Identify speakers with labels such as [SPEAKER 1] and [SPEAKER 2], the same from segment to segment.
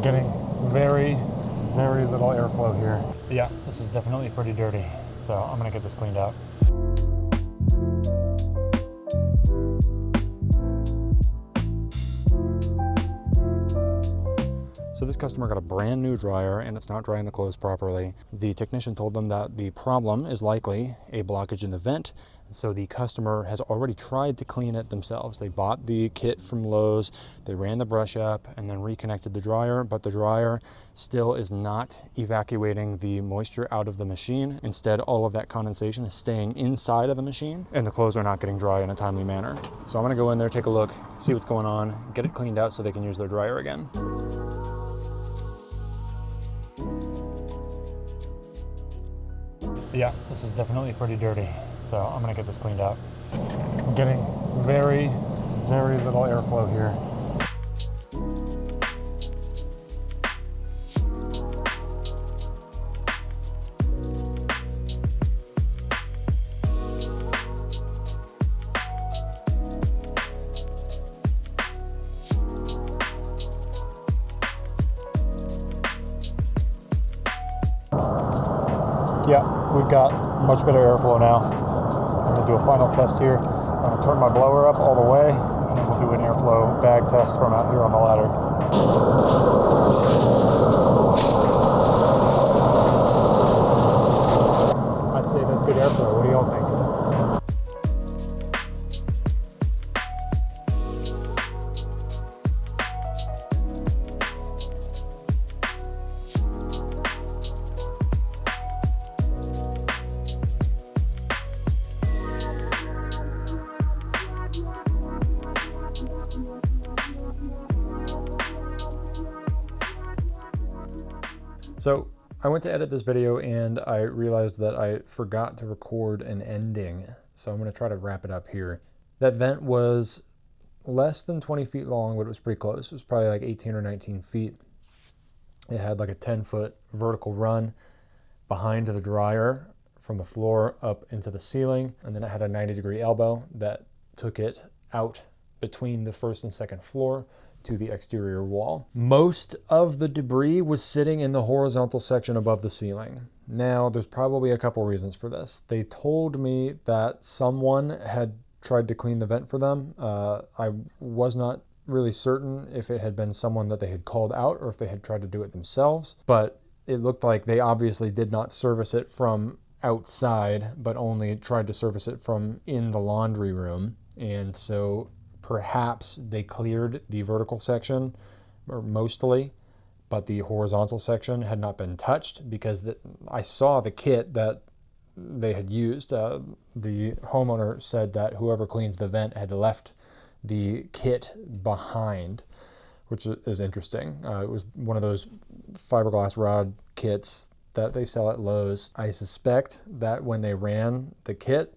[SPEAKER 1] getting very, very little airflow here. Yeah, this is definitely pretty dirty, so I'm gonna get this cleaned out. So this customer got a brand new dryer and it's not drying the clothes properly. The technician told them that the problem is likely a blockage in the vent. So the customer has already tried to clean it themselves. They bought the kit from Lowe's, they ran the brush up and then reconnected the dryer, but the dryer still is not evacuating the moisture out of the machine. Instead, all of that condensation is staying inside of the machine and the clothes are not getting dry in a timely manner. So I'm gonna go in there, take a look, see what's going on, get it cleaned out so they can use their dryer again. Yeah, this is definitely pretty dirty, so I'm gonna get this cleaned out. I'm getting very, very little airflow here. Yeah, we've got much better airflow now. I'm gonna do a final test here. I'm gonna turn my blower up all the way, and then we'll do an airflow bag test from out here on the ladder. I'd say that's good airflow. What do y'all think? So I went to edit this video and I realized that I forgot to record an ending. So I'm gonna try to wrap it up here. That vent was less than 20 feet long, but it was pretty close. It was probably like 18 or 19 feet. It had like a 10-foot vertical run behind the dryer from the floor up into the ceiling. And then it had a 90-degree elbow that took it out between the first and second floor to the exterior wall. Most of the debris was sitting in the horizontal section above the ceiling. Now, there's probably a couple reasons for this. They told me that someone had tried to clean the vent for them. I was not really certain if it had been someone that they had called out or if they had tried to do it themselves, but it looked like they obviously did not service it from outside, but only tried to service it from in the laundry room. And so perhaps they cleared the vertical section, or mostly, but the horizontal section had not been touched because I saw the kit that they had used. The homeowner said that whoever cleaned the vent had left the kit behind, which is interesting. It was one of those fiberglass rod kits that they sell at Lowe's. I suspect that when they ran the kit,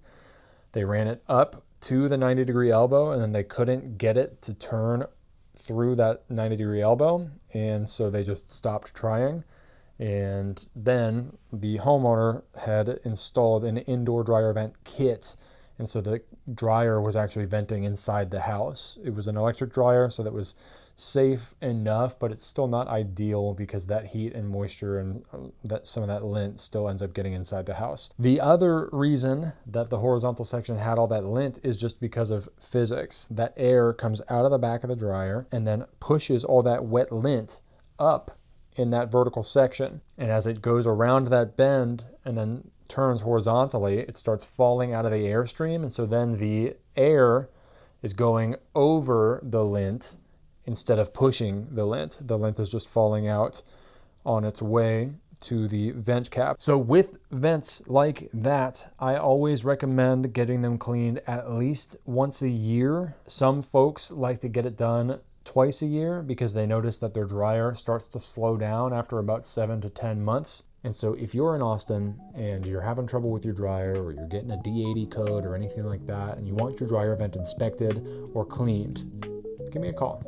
[SPEAKER 1] they ran it up to the 90-degree elbow and then they couldn't get it to turn through that 90-degree elbow, and so they just stopped trying. And then the homeowner had installed an indoor dryer vent kit, and so the dryer was actually venting inside the house. It was an electric dryer, so that was safe enough, but it's still not ideal because that heat and moisture and that some of that lint still ends up getting inside the house. The other reason that the horizontal section had all that lint is just because of physics. That air comes out of the back of the dryer and then pushes all that wet lint up in that vertical section. And as it goes around that bend and then turns horizontally, it starts falling out of the airstream. And so then the air is going over the lint instead of pushing the lint. The lint is just falling out on its way to the vent cap. So with vents like that, I always recommend getting them cleaned at least once a year. Some folks like to get it done twice a year because they notice that their dryer starts to slow down after about 7 to 10 months. And so if you're in Austin and you're having trouble with your dryer, or you're getting a D80 code or anything like that, and you want your dryer vent inspected or cleaned, give me a call.